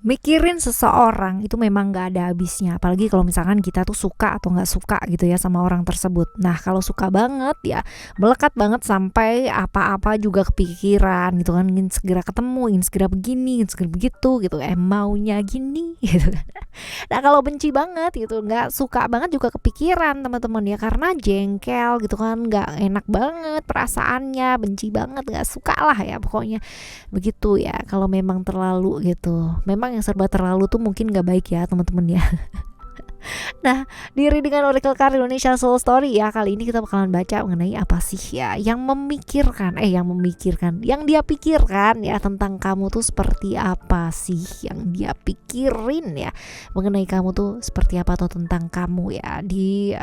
Mikirin seseorang itu memang gak ada habisnya, apalagi kalau misalkan kita tuh suka atau gak suka gitu ya sama orang tersebut. Nah kalau suka banget ya melekat banget sampai apa-apa juga kepikiran gitu kan, ingin segera ketemu, ingin segera begini, ingin segera begitu gitu, maunya gini gitu kan. Nah kalau benci banget gitu, nggak suka banget juga kepikiran teman-teman ya, karena jengkel gitu kan, nggak enak banget perasaannya, benci banget, nggak suka lah ya pokoknya begitu ya. Kalau memang terlalu gitu, memang yang serba terlalu tuh mungkin nggak baik ya teman-teman ya. Nah, di Readingan Oracle Card Indonesia Soul Story ya, kali ini kita bakalan baca mengenai apa sih ya yang memikirkan, yang dia pikirkan ya tentang kamu tuh seperti apa sih, yang dia pikirin ya mengenai kamu tuh seperti apa, atau tentang kamu ya di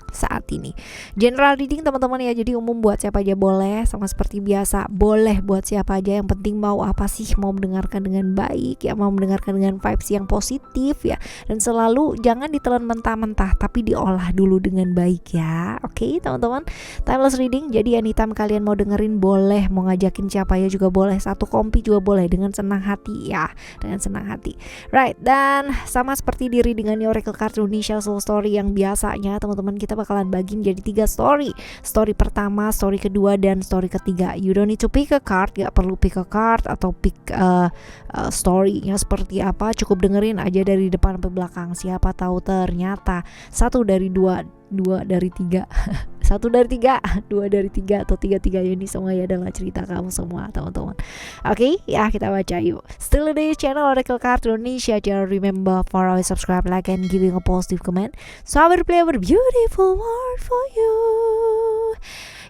saat ini. General reading teman-teman ya, jadi umum buat siapa aja boleh, sama seperti biasa boleh buat siapa aja, yang penting mau apa sih, mau mendengarkan dengan baik ya, mau mendengarkan dengan vibes yang positif ya, dan selalu jangan ditelan mentah-mentah tapi diolah dulu dengan baik ya. Oke teman-teman, timeless reading, jadi anytime kalian mau dengerin boleh, mau ngajakin siapa ya juga boleh, satu kompi juga boleh, dengan senang hati ya, dengan senang hati. Right, dan sama seperti di Readingan Oracle Card Indonesia Soul Story yang biasanya teman-teman, kita bakalan bagi menjadi 3 story. Story pertama, story kedua, dan story ketiga. You don't need to pick a card, gak perlu pick a card atau pick story-nya seperti apa, cukup dengerin aja dari depan sampai belakang. Siapa tahu ternyata 1 dari 2 dari 3 1 dari 3, 2 dari 3, atau 3 ini semuanya adalah cerita kamu semua teman-teman. Oke, ya kita baca yuk. Still di channel Oracle Card Indonesia. Jangan remember for always subscribe, like, and giving a positive comment. So I will play a beautiful word for you.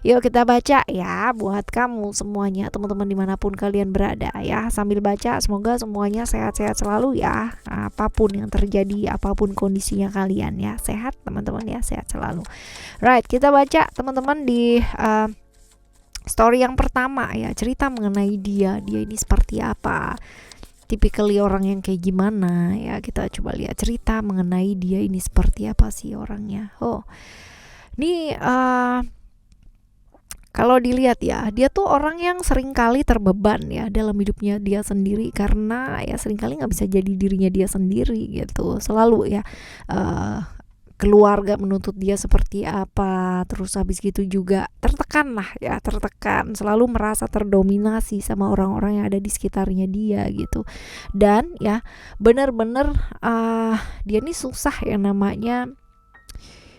Yuk kita baca ya buat kamu semuanya teman-teman dimanapun kalian berada ya. Sambil baca semoga semuanya sehat-sehat selalu ya, apapun yang terjadi, apapun kondisinya kalian ya, sehat teman-teman ya, sehat selalu. Right, kita baca teman-teman di story yang pertama ya, cerita mengenai dia ini seperti apa, typically orang yang kayak gimana ya. Kita coba lihat cerita mengenai dia ini seperti apa sih orangnya. Ini kalau dilihat ya, dia tuh orang yang seringkali terbeban ya dalam hidupnya dia sendiri, karena ya seringkali nggak bisa jadi dirinya dia sendiri gitu. Selalu ya keluarga menuntut dia seperti apa, terus habis gitu juga tertekan lah ya, tertekan, selalu merasa terdominasi sama orang-orang yang ada di sekitarnya dia gitu. Dan ya bener-bener dia nih susah yang namanya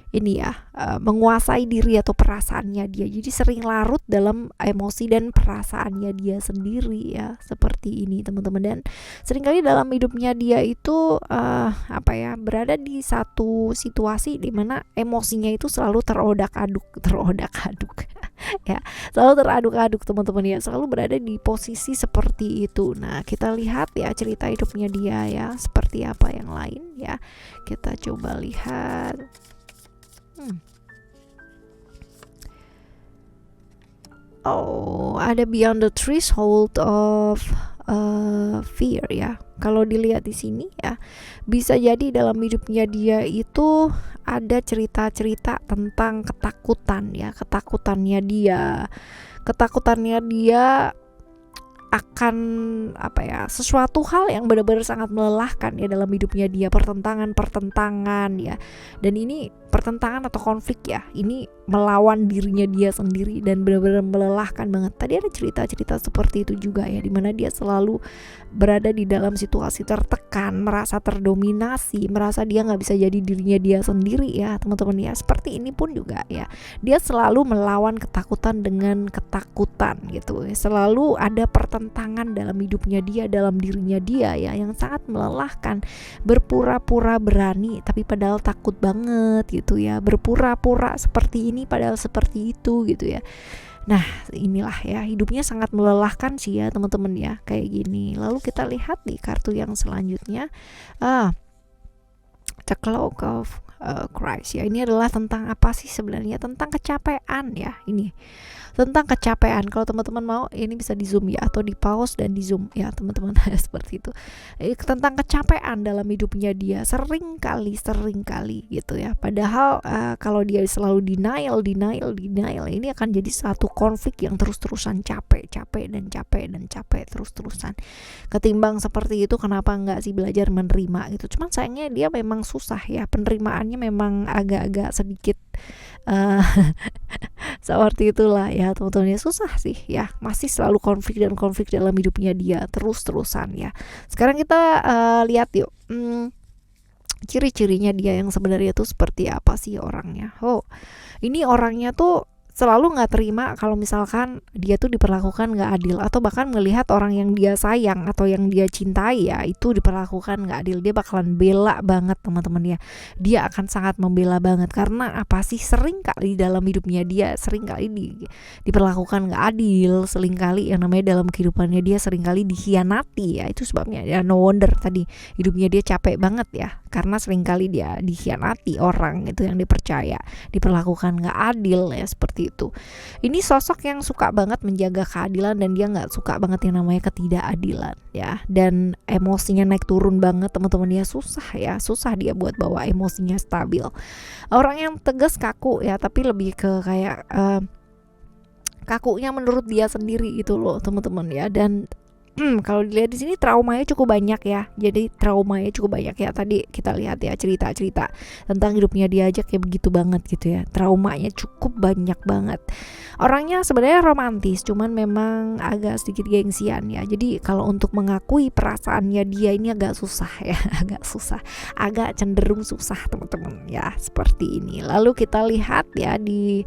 ini ya, menguasai diri atau perasaannya dia. Jadi sering larut dalam emosi dan perasaannya dia sendiri ya, seperti ini teman-teman. Dan seringkali dalam hidupnya dia itu berada di satu situasi di mana emosinya itu selalu terodak-aduk ya, selalu teraduk-aduk teman-teman ya, selalu berada di posisi seperti itu. Nah kita lihat ya cerita hidupnya dia ya seperti apa yang lain ya, kita coba lihat. Ada beyond the threshold of fear ya. Kalau dilihat di sini ya, bisa jadi dalam hidupnya dia itu ada cerita-cerita tentang ketakutan ya, ketakutannya dia akan sesuatu hal yang benar-benar sangat melelahkan ya dalam hidupnya dia, pertentangan ya. Dan ini pertentangan atau konflik ya, ini melawan dirinya dia sendiri dan benar-benar melelahkan banget. Tadi ada cerita-cerita seperti itu juga ya, dimana dia selalu berada di dalam situasi tertekan, merasa terdominasi, merasa dia nggak bisa jadi dirinya dia sendiri ya teman-teman ya. Seperti ini pun juga ya, dia selalu melawan ketakutan dengan ketakutan gitu ya. Selalu ada pertentangan dalam hidupnya dia, dalam dirinya dia ya, yang sangat melelahkan. Berpura-pura berani tapi padahal takut banget gitu ya, berpura-pura seperti ini padahal seperti itu gitu ya. Nah inilah ya, hidupnya sangat melelahkan sih ya teman-teman ya, kayak gini. Lalu kita lihat di kartu yang selanjutnya, The Cloak of Christ ya. Ini adalah tentang apa sih sebenarnya? Tentang kecapean ya ini. Tentang kecapean. Kalau teman-teman mau ini bisa di zoom ya, atau di pause dan di zoom ya teman-teman. Seperti itu. Tentang kecapean dalam hidupnya dia sering kali gitu ya. Padahal kalau dia selalu denial ini akan jadi satu konflik yang terus-terusan capek terus-terusan. Ketimbang seperti itu, kenapa enggak sih belajar menerima gitu. Cuman sayangnya dia memang susah ya, penerimaannya memang agak-agak sedikit seperti itulah ya teman-teman, ya susah sih ya, masih selalu konflik dalam hidupnya dia terus-terusan ya. Sekarang kita lihat yuk ciri-cirinya dia yang sebenarnya tuh seperti apa sih orangnya. Ini orangnya tuh selalu nggak terima kalau misalkan dia tuh diperlakukan nggak adil, atau bahkan melihat orang yang dia sayang atau yang dia cintai ya itu diperlakukan nggak adil. Dia bakalan bela banget teman-teman ya, dia akan sangat membela banget. Karena apa sih, sering kali dalam hidupnya dia sering kali diperlakukan nggak adil, sering kali yang namanya dalam kehidupannya dia sering kali dikhianati ya. Itu sebabnya ya, no wonder tadi hidupnya dia capek banget ya, karena sering kali dia dikhianati orang itu yang dipercaya, diperlakukan nggak adil ya, seperti itu. Ini sosok yang suka banget menjaga keadilan, dan dia nggak suka banget yang namanya ketidakadilan ya. Dan emosinya naik turun banget teman-teman ya, susah dia buat bawa emosinya stabil. Orang yang tegas kaku ya, tapi lebih ke kayak kakunya menurut dia sendiri gitu loh teman-teman ya. Dan kalau dilihat di sini traumanya cukup banyak ya. Jadi traumanya cukup banyak ya. Tadi kita lihat ya cerita-cerita tentang hidupnya dia aja kayak begitu banget gitu ya. Traumanya cukup banyak banget. Orangnya sebenarnya romantis, cuman memang agak sedikit gengsian ya. Jadi kalau untuk mengakui perasaannya dia ini agak susah ya, agak cenderung susah teman-teman ya, seperti ini. Lalu kita lihat ya di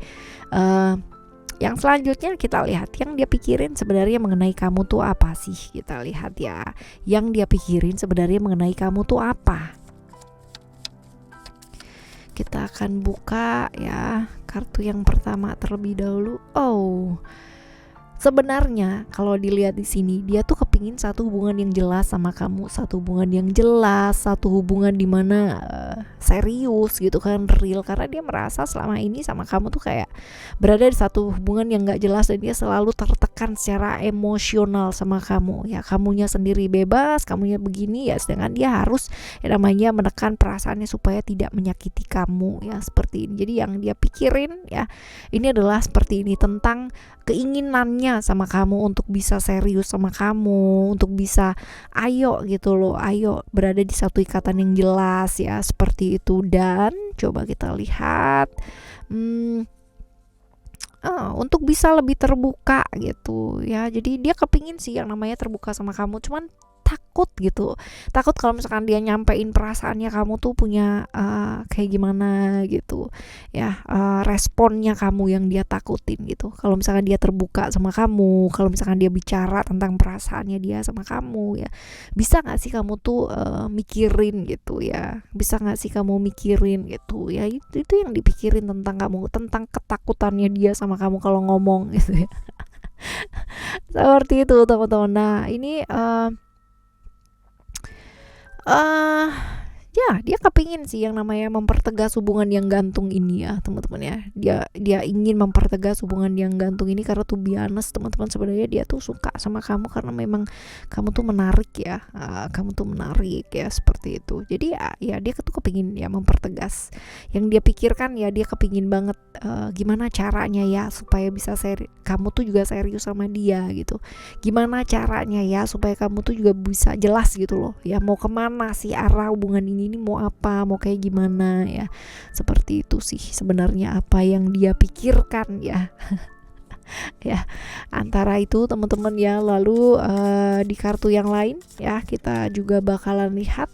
yang selanjutnya, kita lihat yang dia pikirin sebenarnya mengenai kamu tuh apa sih. Kita lihat ya, yang dia pikirin sebenarnya mengenai kamu tuh apa. Kita akan buka ya kartu yang pertama terlebih dahulu. Sebenarnya kalau dilihat di sini, dia tuh kepingin satu hubungan yang jelas sama kamu, satu hubungan dimana serius gitu kan, real. Karena dia merasa selama ini sama kamu tuh kayak berada di satu hubungan yang gak jelas, dan dia selalu tertekan secara emosional sama kamu ya. Kamunya sendiri bebas, kamunya begini ya, sedangkan dia harus namanya menekan perasaannya supaya tidak menyakiti kamu ya, seperti ini. Jadi yang dia pikirin ya ini adalah seperti ini, tentang keinginannya sama kamu untuk bisa serius sama kamu, untuk bisa ayo berada di satu ikatan yang jelas ya, seperti itu. Dan coba kita lihat untuk bisa lebih terbuka gitu ya. Jadi dia kepingin sih yang namanya terbuka sama kamu, cuman takut kalau misalkan dia nyampein perasaannya, kamu tuh punya kayak gimana gitu ya, responnya kamu yang dia takutin gitu. Kalau misalkan dia terbuka sama kamu, kalau misalkan dia bicara tentang perasaannya dia sama kamu ya, bisa gak sih kamu tuh mikirin gitu ya, gitu ya. Itu yang dipikirin tentang kamu, tentang ketakutannya dia sama kamu kalau ngomong gitu ya. Seperti itu teman-teman. Nah ini ya dia kepingin sih yang namanya mempertegas hubungan yang gantung ini ya teman-teman ya. Dia ingin mempertegas hubungan yang gantung ini karena tuh biasa teman-teman, sebenarnya dia tuh suka sama kamu karena memang kamu tuh menarik ya, seperti itu. Jadi ya dia tuh kepingin ya mempertegas. Yang dia pikirkan ya, dia kepingin banget gimana caranya ya supaya bisa kamu tuh juga serius sama dia gitu. Gimana caranya ya supaya kamu tuh juga bisa jelas gitu loh ya, mau kemana sih arah hubungan ini mau apa, mau kayak gimana ya. Seperti itu sih sebenarnya apa yang dia pikirkan ya. Ya, antara itu teman-teman ya. Lalu di kartu yang lain ya kita juga bakalan lihat.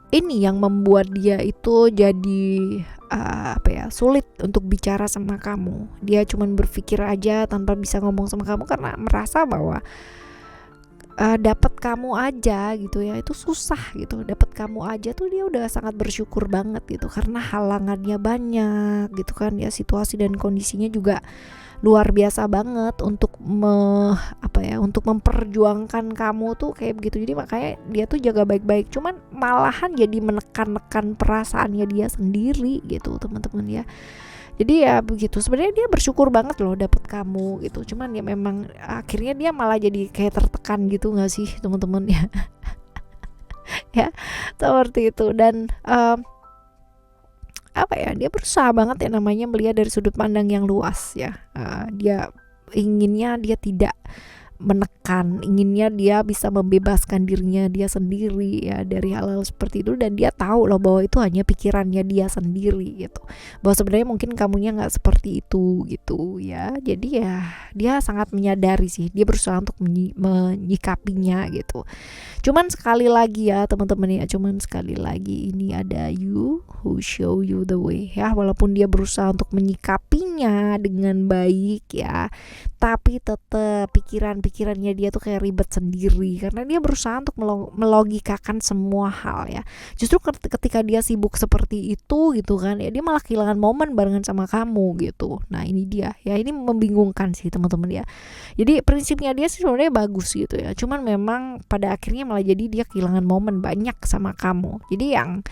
Ini yang membuat dia itu jadi sulit untuk bicara sama kamu. Dia cuman berpikir aja tanpa bisa ngomong sama kamu karena merasa bahwa dapat kamu aja gitu ya itu susah gitu. Dapat kamu aja tuh dia udah sangat bersyukur banget gitu, karena halangannya banyak gitu kan ya, situasi dan kondisinya juga luar biasa banget untuk untuk memperjuangkan kamu tuh kayak begitu. Jadi makanya dia tuh jaga baik-baik, cuman malahan jadi menekan-nekan perasaannya dia sendiri gitu teman-teman ya. Jadi ya begitu, sebenarnya dia bersyukur banget loh dapet kamu gitu, cuman ya memang akhirnya dia malah jadi kayak tertekan gitu nggak sih teman-teman ya. Ya seperti itu. Dan dia berusaha banget ya namanya melihat dari sudut pandang yang luas ya. Dia inginnya dia tidak menekan, inginnya dia bisa membebaskan dirinya dia sendiri ya dari hal-hal seperti itu. Dan dia tahu loh bahwa itu hanya pikirannya dia sendiri gitu, bahwa sebenarnya mungkin kamunya nggak seperti itu gitu ya. Jadi ya dia sangat menyadari sih, dia berusaha untuk menyikapinya gitu. Cuman sekali lagi ya teman-teman ya, cuman sekali lagi ini ada you who show you the way ya. Walaupun dia berusaha untuk menyikapinya dengan baik ya, tapi tetap pikirannya dia tuh kayak ribet sendiri karena dia berusaha untuk melogikakan semua hal ya. Justru ketika dia sibuk seperti itu gitu kan ya, dia malah kehilangan momen barengan sama kamu gitu. Nah ini dia ya, ini membingungkan sih teman-teman ya. Jadi prinsipnya dia sih sebenarnya bagus gitu ya, cuman memang pada akhirnya malah jadi dia kehilangan momen banyak sama kamu. Jadi yang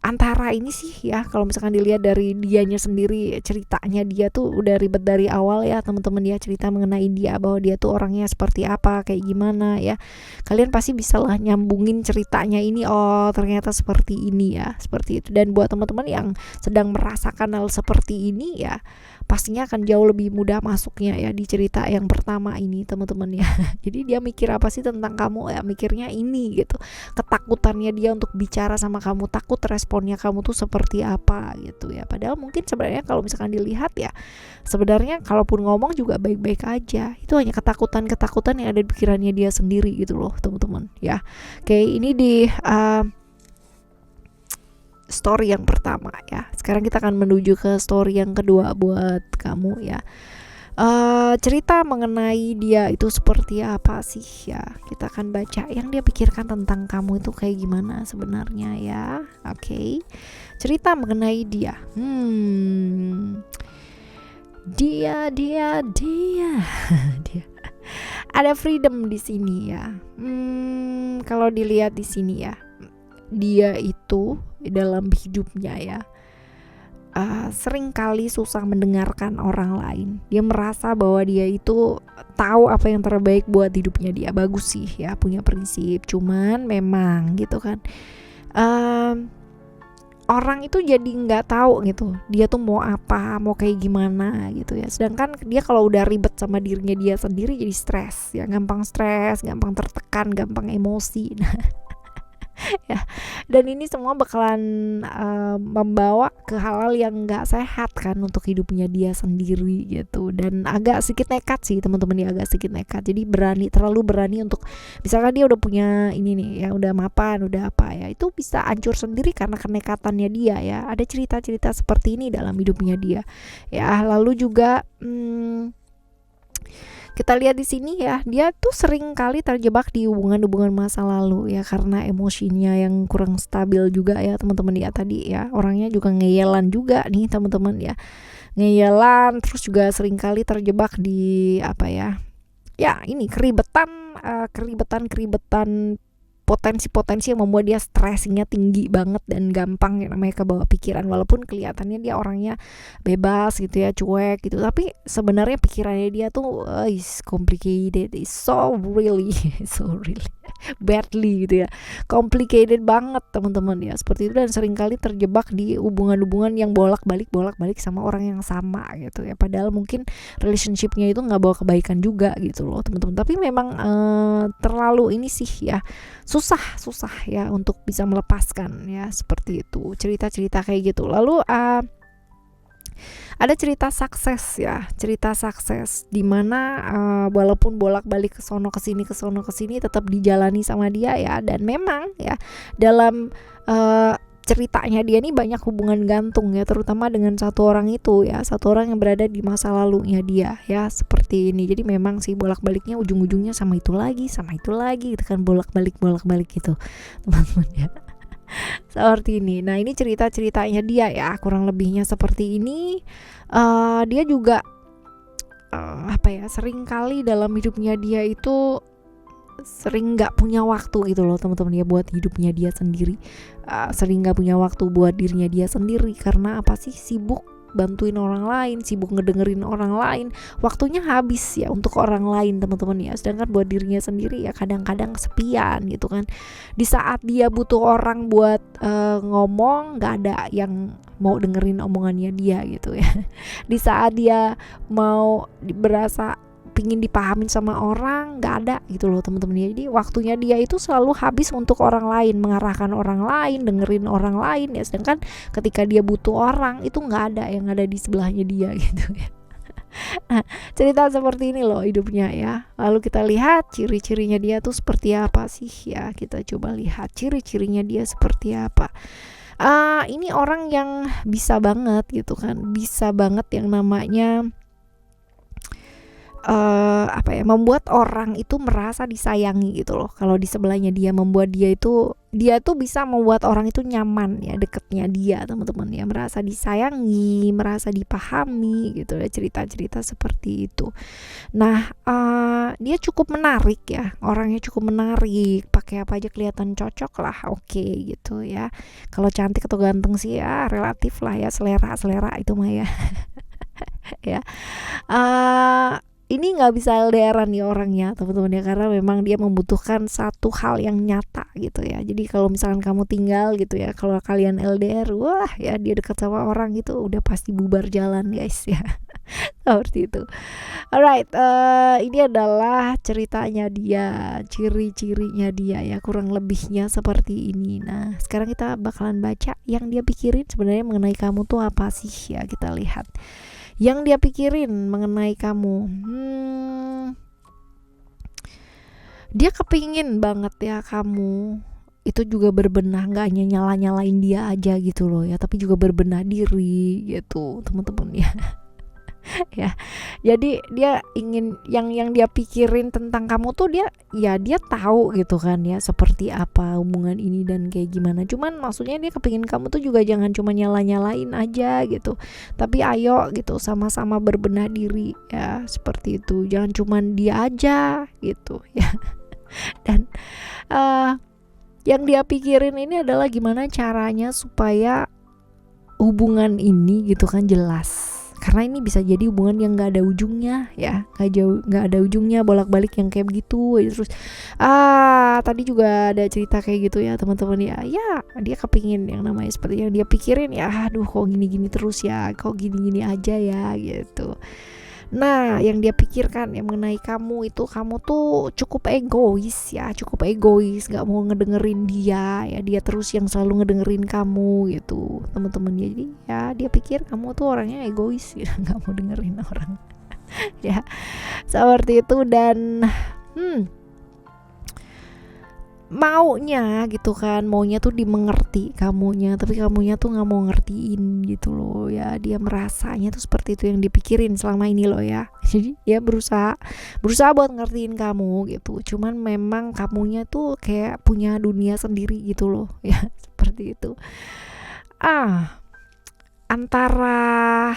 antara ini sih ya, kalau misalkan dilihat dari dianya sendiri, ceritanya dia tuh udah ribet dari awal ya teman-teman ya, cerita mengenai dia bahwa dia tuh orangnya seperti apa, kayak gimana ya. Kalian pasti bisa lah nyambungin ceritanya ini, oh ternyata seperti ini ya, seperti itu. Dan buat teman-teman yang sedang merasakan hal seperti ini ya, pastinya akan jauh lebih mudah masuknya ya di cerita yang pertama ini teman-teman ya. Jadi dia mikir apa sih tentang kamu ya, mikirnya ini gitu. Ketakutannya dia untuk bicara sama kamu, takut responnya kamu tuh seperti apa gitu ya. Padahal mungkin sebenarnya kalau misalkan dilihat ya, sebenarnya kalaupun ngomong juga baik-baik aja. Itu hanya ketakutan-ketakutan yang ada di pikirannya dia sendiri gitu loh teman-teman ya. Kayak ini di story yang pertama ya. Sekarang kita akan menuju ke story yang kedua buat kamu ya. Cerita mengenai dia itu seperti apa sih ya. Kita akan baca yang dia pikirkan tentang kamu itu kayak gimana sebenarnya ya. Oke. Cerita mengenai dia. Dia dia ada freedom di sini ya. Kalau dilihat di sini ya, dia itu dalam hidupnya ya sering kali susah mendengarkan orang lain. Dia merasa bahwa dia itu tahu apa yang terbaik buat hidupnya dia. Bagus sih ya, punya prinsip. Cuman memang gitu kan, orang itu jadi nggak tahu gitu dia tuh mau apa, mau kayak gimana gitu ya. Sedangkan dia kalau udah ribet sama dirinya dia sendiri jadi stres ya, gampang stres, gampang tertekan, gampang emosi. Ya, dan ini semua bakalan membawa ke hal-hal yang nggak sehat kan untuk hidupnya dia sendiri gitu. Dan agak sedikit nekat sih teman-teman ya, agak sedikit nekat. Jadi terlalu berani untuk, misalkan dia udah punya ini nih ya, udah mapan, udah apa ya, itu bisa hancur sendiri karena kenekatannya dia ya. Ada cerita-cerita seperti ini dalam hidupnya dia ya. Lalu juga kita lihat di sini ya, dia tuh sering kali terjebak di hubungan-hubungan masa lalu ya, karena emosinya yang kurang stabil juga ya teman-teman ya. Tadi ya orangnya juga ngeyelan juga nih teman-teman ya, ngeyelan, terus juga sering kali terjebak di ini keribetan potensi-potensi yang membuat dia stressingnya tinggi banget dan gampang namanya kebawa pikiran. Walaupun kelihatannya dia orangnya bebas gitu ya, cuek gitu, tapi sebenarnya pikirannya dia tuh is complicated, is so really badly gitu ya, complicated banget teman-teman ya, seperti itu. Dan seringkali terjebak di hubungan-hubungan yang bolak-balik sama orang yang sama gitu ya, padahal mungkin relationshipnya itu nggak bawa kebaikan juga gitu loh teman-teman. Tapi memang terlalu ini sih ya, susah ya untuk bisa melepaskan ya, seperti itu cerita-cerita kayak gitu. Lalu ada cerita sukses ya, cerita sukses di mana walaupun bolak-balik ke sono ke sini tetap dijalani sama dia ya. Dan memang ya dalam ceritanya dia nih banyak hubungan gantung ya, terutama dengan satu orang itu ya, satu orang yang berada di masa lalunya dia ya, seperti ini. Jadi memang sih bolak-baliknya ujung-ujungnya sama itu lagi gitu kan, bolak-balik gitu teman-teman ya. Seperti ini. Nah ini cerita-ceritanya dia ya, kurang lebihnya seperti ini. Dia juga sering kali dalam hidupnya dia itu sering nggak punya waktu gitu loh teman-teman ya buat hidupnya dia sendiri. Sering nggak punya waktu buat dirinya dia sendiri karena apa sih, sibuk bantuin orang lain, sibuk ngedengerin orang lain, waktunya habis ya untuk orang lain teman-teman ya, sedangkan buat dirinya sendiri ya kadang-kadang kesepian gitu kan. Di saat dia butuh orang buat ngomong, nggak ada yang mau dengerin omongannya dia gitu ya. Di saat dia mau berasa pingin dipahamin sama orang, nggak ada gitu loh teman-teman ya. Jadi waktunya dia itu selalu habis untuk orang lain, mengarahkan orang lain, dengerin orang lain ya, sedangkan ketika dia butuh orang itu nggak ada yang ada di sebelahnya dia gitu ya. Nah, cerita seperti ini loh hidupnya ya. Lalu kita lihat ciri-cirinya dia tuh seperti apa sih ya. Kita coba lihat ciri-cirinya dia seperti apa. Ini orang yang bisa banget gitu kan, bisa banget yang namanya membuat orang itu merasa disayangi gitu loh. Kalau di sebelahnya dia, membuat dia tuh bisa membuat orang itu nyaman ya deketnya dia teman-teman ya, merasa disayangi, merasa dipahami gitu ya, cerita-cerita seperti itu. Nah dia cukup menarik ya, orangnya cukup menarik, pakai apa aja kelihatan cocok lah, oke gitu ya. Kalau cantik atau ganteng sih ya relatif lah ya, selera itu mah ya. Ya ini nggak bisa LDRan nih orangnya teman-teman ya, karena memang dia membutuhkan satu hal yang nyata gitu ya. Jadi kalau misalkan kamu tinggal gitu ya, kalau kalian LDR, wah ya dia dekat sama orang gitu udah pasti bubar jalan guys ya. Seperti itu. Alright, ini adalah ceritanya dia, ciri-cirinya dia ya, kurang lebihnya seperti ini. Nah sekarang kita bakalan baca yang dia pikirin sebenarnya mengenai kamu tuh apa sih ya. Kita lihat yang dia pikirin mengenai kamu. Dia kepingin banget ya kamu itu juga berbenah, gak hanya nyala-nyalain dia aja gitu loh ya, tapi juga berbenah diri gitu teman-teman ya. Ya jadi dia ingin yang dia pikirin tentang kamu tuh dia tahu gitu kan ya seperti apa hubungan ini dan kayak gimana, cuman maksudnya dia kepingin kamu tuh juga jangan cuma nyala-nyalain aja gitu, tapi ayo gitu sama-sama berbenah diri ya, seperti itu. Jangan cuman dia aja gitu ya. Dan yang dia pikirin ini adalah gimana caranya supaya hubungan ini gitu kan jelas, karena ini bisa jadi hubungan yang nggak ada ujungnya ya, nggak ada ujungnya, bolak-balik yang kayak begitu terus. Tadi juga ada cerita kayak gitu ya teman-teman ya. Dia kepingin yang namanya seperti yang dia pikirin ya, aduh kok gini-gini terus ya, kok gini-gini aja ya gitu. Nah yang dia pikirkan yang mengenai kamu itu, kamu tuh cukup egois ya, gak mau ngedengerin dia ya, dia terus yang selalu ngedengerin kamu gitu teman-teman. Jadi ya dia pikir kamu tuh orangnya egois ya, gak mau dengerin orang. Ya seperti itu. Dan maunya gitu kan, maunya tuh dimengerti kamunya, tapi kamunya tuh nggak mau ngertiin gitu loh ya. Dia merasanya tuh seperti itu yang dipikirin selama ini loh ya. Jadi dia berusaha buat ngertiin kamu gitu, cuman memang kamunya tuh kayak punya dunia sendiri gitu loh ya. Seperti itu. Antara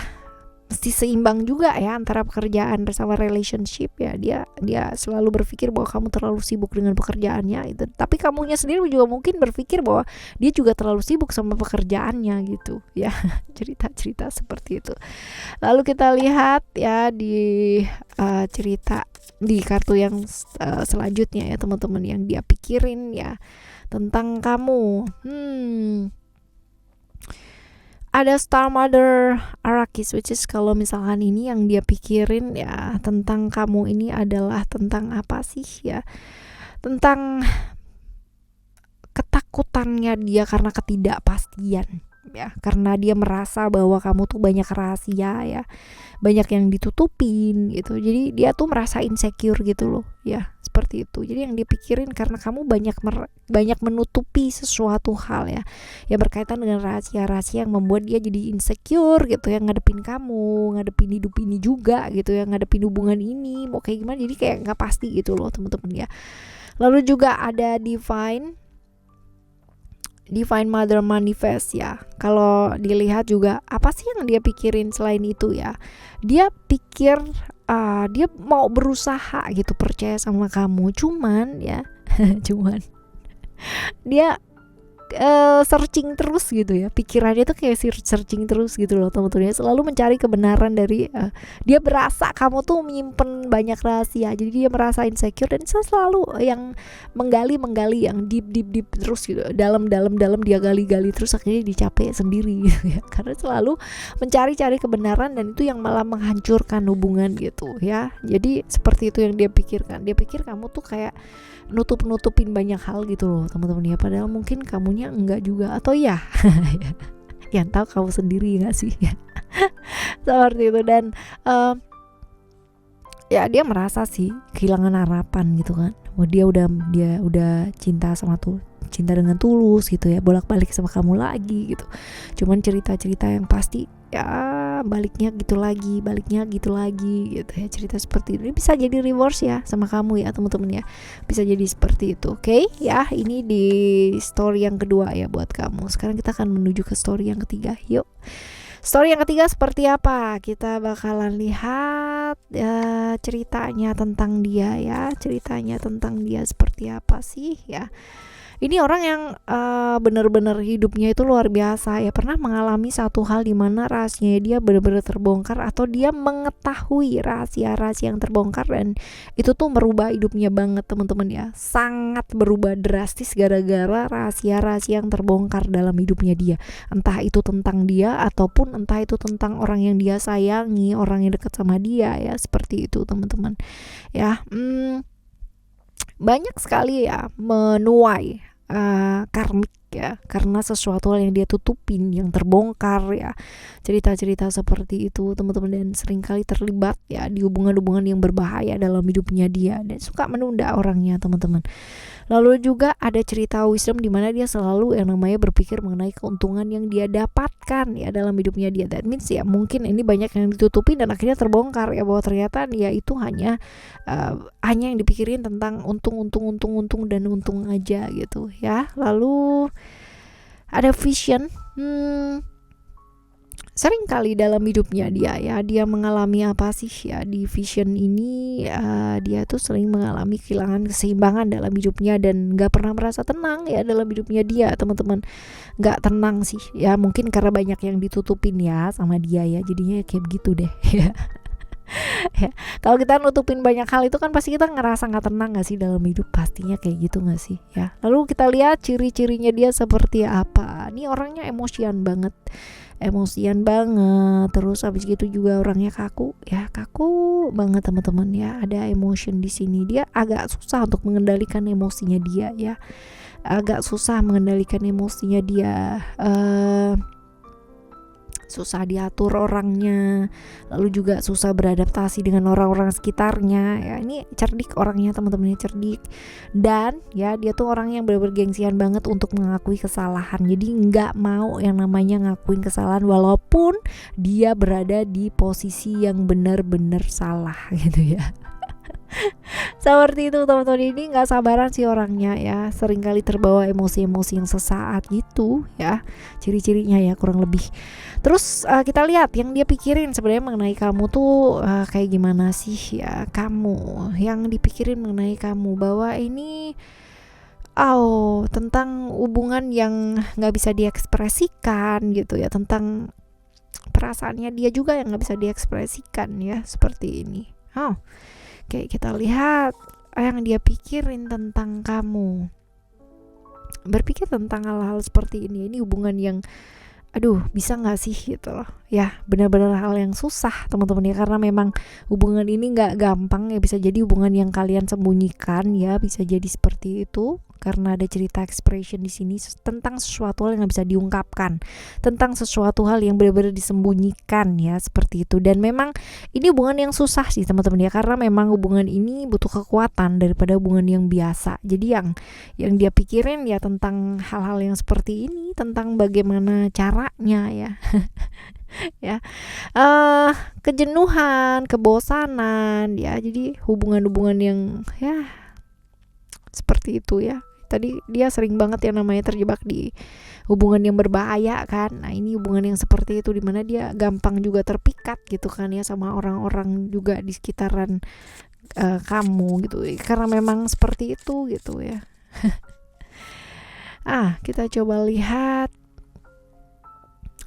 mesti seimbang juga ya antara pekerjaan bersama relationship ya. Dia selalu berpikir bahwa kamu terlalu sibuk dengan pekerjaannya itu, tapi kamunya sendiri juga mungkin berpikir bahwa dia juga terlalu sibuk sama pekerjaannya gitu ya. Cerita-cerita seperti itu. Lalu kita lihat ya di cerita di kartu yang selanjutnya ya teman-teman, yang dia pikirin ya tentang kamu. Ada Star Mother Arrakis, which is kalau misalkan ini yang dia pikirin ya tentang kamu ini adalah tentang apa sih ya, tentang ketakutannya dia karena ketidakpastian ya, karena dia merasa bahwa kamu tuh banyak rahasia ya, banyak yang ditutupin gitu. Jadi dia tuh merasa insecure gitu loh ya, seperti itu. Jadi yang dipikirin karena kamu banyak menutupi sesuatu hal ya, yang berkaitan dengan rahasia-rahasia yang membuat dia jadi insecure gitu, yang ngadepin kamu, ngadepin hidup ini juga gitu, yang ngadepin hubungan ini mau kayak gimana, jadi kayak nggak pasti gitu loh teman-teman ya. Lalu juga ada Divine Divine Mother manifest ya. Kalau dilihat juga apa sih yang dia pikirin selain itu ya? Dia pikir dia mau berusaha gitu percaya sama kamu, cuman ya cuman dia searching terus gitu ya, pikirannya tuh kayak searching terus gitu loh teman-teman ya, selalu mencari kebenaran dari dia berasa kamu tuh menyimpan banyak rahasia, jadi dia merasa insecure dan selalu yang menggali yang deep terus gitu, dalam dia gali terus, akhirnya dicapek sendiri gitu ya, karena selalu mencari kebenaran dan itu yang malah menghancurkan hubungan gitu ya. Jadi seperti itu yang dia pikirkan, dia pikir kamu tuh kayak nutupin banyak hal gitu loh teman-teman ya, padahal mungkin kamunya enggak juga, atau ya yang tahu kamu sendiri nggak sih ya. Seperti itu. Dan ya dia merasa sih kehilangan harapan gitu kan. Dia udah cinta dengan tulus gitu ya, bolak-balik sama kamu lagi gitu, cuman cerita yang pasti ya baliknya gitu lagi gitu ya, cerita seperti itu. Ini bisa jadi reverse ya sama kamu ya teman-teman ya, bisa jadi seperti itu. Oke ya, ini di story yang kedua ya buat kamu. Sekarang kita akan menuju ke story yang ketiga. Yuk, story yang ketiga seperti apa? Kita bakalan lihat ceritanya tentang dia ya, seperti apa sih ya. Ini orang yang benar-benar hidupnya itu luar biasa ya, pernah mengalami satu hal di mana rahasianya dia benar-benar terbongkar, atau dia mengetahui rahasia yang terbongkar, dan itu tuh merubah hidupnya banget teman-teman ya, sangat berubah drastis gara-gara rahasia yang terbongkar dalam hidupnya dia, entah itu tentang dia ataupun entah itu tentang orang yang dia sayangi, orang yang dekat sama dia ya, seperti itu teman-teman ya. Banyak sekali ya menuai karmik ya, karena sesuatu hal yang dia tutupin, yang terbongkar ya, cerita-cerita seperti itu teman-teman, dan seringkali terlibat ya di hubungan-hubungan yang berbahaya dalam hidupnya dia, dan suka menunda orangnya teman-teman. Lalu juga ada cerita wisdom di mana dia selalu yang namanya berpikir mengenai keuntungan yang dia dapatkan ya dalam hidupnya dia. That means ya mungkin ini banyak yang ditutupi dan akhirnya terbongkar ya, bahwa ternyata dia itu hanya yang dipikirin tentang untung dan untung aja gitu ya. Lalu ada vision. Sering kali dalam hidupnya dia mengalami apa sih ya di vision ini, dia tuh sering mengalami kehilangan keseimbangan dalam hidupnya dan gak pernah merasa tenang ya dalam hidupnya dia teman-teman. Gak tenang sih ya, mungkin karena banyak yang ditutupin ya sama dia ya, jadinya kayak begitu deh ya. Ya, kalau kita nutupin banyak hal itu kan pasti kita ngerasa nggak tenang nggak sih dalam hidup, pastinya kayak gitu nggak sih ya. Lalu kita lihat ciri-cirinya dia seperti apa. Ini orangnya emosian banget, terus habis gitu juga orangnya kaku banget teman-teman ya. Ada emotion di sini, dia agak susah untuk mengendalikan emosinya dia ya, susah diatur orangnya, lalu juga susah beradaptasi dengan orang-orang sekitarnya ya. Ini cerdik orangnya teman-teman, cerdik, dan ya dia tuh orang yang benar-benar gengsian banget untuk mengakui kesalahan, jadi nggak mau yang namanya ngakuin kesalahan walaupun dia berada di posisi yang benar-benar salah gitu ya. Seperti itu teman-teman, ini nggak sabaran sih orangnya ya, seringkali terbawa emosi-emosi yang sesaat gitu ya, ciri-cirinya ya kurang lebih. Terus kita lihat yang dia pikirin sebenarnya mengenai kamu tuh kayak gimana sih ya. Kamu yang dipikirin mengenai kamu, bahwa ini tentang hubungan yang nggak bisa diekspresikan gitu ya, tentang perasaannya dia juga yang nggak bisa diekspresikan ya, seperti ini. Kayak kita lihat yang dia pikirin tentang kamu, berpikir tentang hal-hal seperti ini hubungan yang bisa gak sih gitu loh ya, benar-benar hal yang susah teman-teman ya, karena memang hubungan ini gak gampang ya, bisa jadi hubungan yang kalian sembunyikan ya, bisa jadi seperti itu karena ada cerita expression di sini tentang sesuatu hal yang gak bisa diungkapkan, tentang sesuatu hal yang benar-benar disembunyikan ya, seperti itu. Dan memang ini hubungan yang susah sih teman-teman ya, karena memang hubungan ini butuh kekuatan daripada hubungan yang biasa. Jadi yang dia pikirin ya tentang hal-hal yang seperti ini, tentang bagaimana caranya ya. Ya, kejenuhan, kebosanan ya, jadi hubungan-hubungan yang ya seperti itu ya, Tadi dia sering banget yang namanya terjebak di hubungan yang berbahaya kan. Nah ini hubungan yang seperti itu, dimana dia gampang juga terpikat gitu kan ya sama orang-orang juga di sekitaran kamu gitu, karena memang seperti itu gitu ya. Kita coba lihat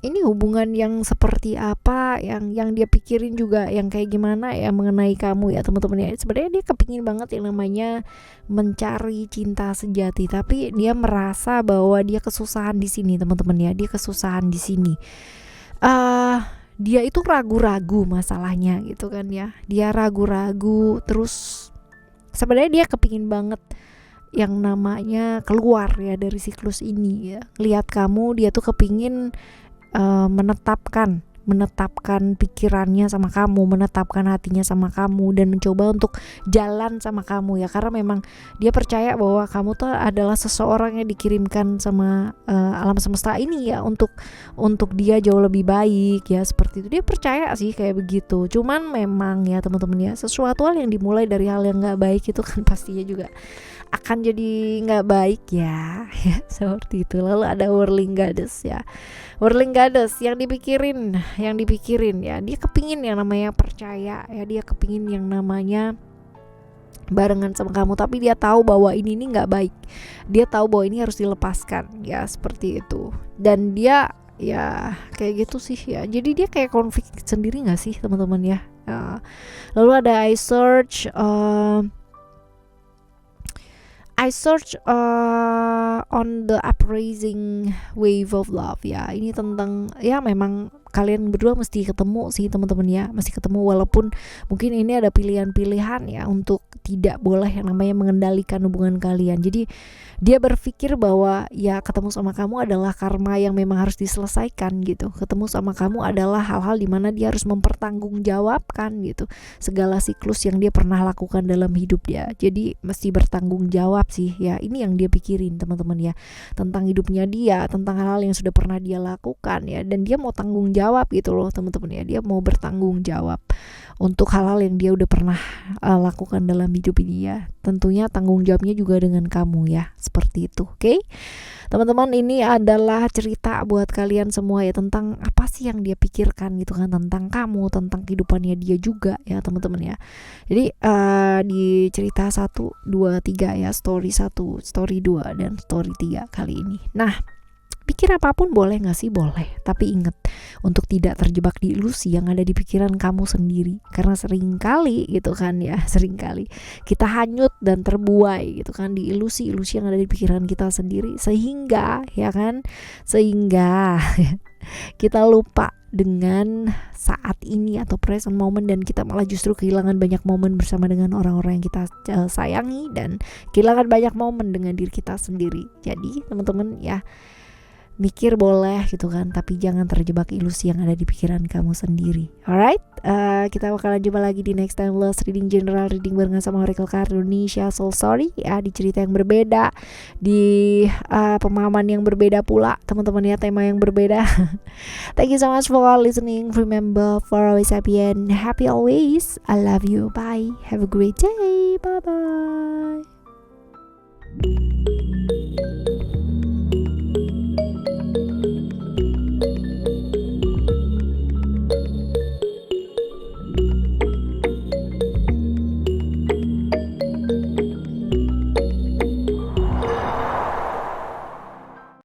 ini hubungan yang seperti apa, yang dia pikirin juga yang kayak gimana ya mengenai kamu ya teman-teman ya. Sebenarnya dia kepingin banget yang namanya mencari cinta sejati, tapi dia merasa bahwa dia kesusahan di sini teman-teman ya. Dia kesusahan di sini. Dia itu ragu-ragu masalahnya gitu kan ya. Dia ragu-ragu terus. Sebenarnya dia kepingin banget yang namanya keluar ya dari siklus ini ya. Lihat kamu, dia tuh kepingin menetapkan pikirannya sama kamu, menetapkan hatinya sama kamu, dan mencoba untuk jalan sama kamu ya, karena memang dia percaya bahwa kamu tuh adalah seseorang yang dikirimkan sama alam semesta ini ya untuk dia jauh lebih baik ya, seperti itu. Dia percaya sih kayak begitu. Cuman memang ya teman-teman ya, sesuatu hal yang dimulai dari hal yang nggak baik itu kan pastinya juga akan jadi nggak baik ya, ya seperti itu. Lalu ada whirling goddess ya, whirling goddess yang dipikirin ya, dia kepingin yang namanya percaya ya, dia kepingin yang namanya barengan sama kamu, tapi dia tahu bahwa ini nggak baik, dia tahu bahwa ini harus dilepaskan ya, seperti itu. Dan dia ya kayak gitu sih ya, jadi dia kayak konflik sendiri nggak sih teman-teman ya. Lalu ada I search on the uprising wave of love ya. Ini tentang ya memang kalian berdua mesti ketemu sih teman-teman ya, mesti ketemu, walaupun mungkin ini ada pilihan-pilihan ya untuk tidak boleh yang namanya mengendalikan hubungan kalian. Jadi dia berpikir bahwa ya ketemu sama kamu adalah karma yang memang harus diselesaikan gitu. Ketemu sama kamu adalah hal-hal dimana dia harus mempertanggungjawabkan gitu segala siklus yang dia pernah lakukan dalam hidup dia. Jadi mesti bertanggung jawab sih ya. Ini yang dia pikirin teman-teman ya, tentang hidupnya dia, tentang hal-hal yang sudah pernah dia lakukan ya, dan dia mau tanggung jawab gitu loh teman-teman ya. Dia mau bertanggung jawab untuk hal-hal yang dia udah pernah lakukan dalam hidup ini ya. Tentunya tanggung jawabnya juga dengan kamu ya, seperti itu. Oke? Teman-teman, ini adalah cerita buat kalian semua ya, tentang apa sih yang dia pikirkan gitu kan, tentang kamu, tentang kehidupannya dia juga ya teman-teman ya. Jadi di cerita 1, 2, 3 ya, story 1, story 2, dan story 3 kali ini. Nah, pikir apapun boleh gak sih? Boleh. Tapi ingat untuk tidak terjebak di ilusi yang ada di pikiran kamu sendiri. Karena seringkali gitu kan ya, seringkali kita hanyut dan terbuai gitu kan di ilusi-ilusi yang ada di pikiran kita sendiri. Sehingga ya kan, sehingga kita lupa dengan saat ini atau present moment, dan kita malah justru kehilangan banyak momen bersama dengan orang-orang yang kita sayangi, dan kehilangan banyak momen dengan diri kita sendiri. Jadi teman-teman ya, mikir boleh gitu kan, tapi jangan terjebak ilusi yang ada di pikiran kamu sendiri. Alright, kita bakalan jumpa lagi di next time Lost Reading General Reading barengan sama Oracle Card Indonesia Soul Story ya, di cerita yang berbeda, di pemahaman yang berbeda pula teman-teman ya, tema yang berbeda. Thank you so much for listening. Remember, for always happy and happy always. I love you. Bye. Have a great day. Bye bye.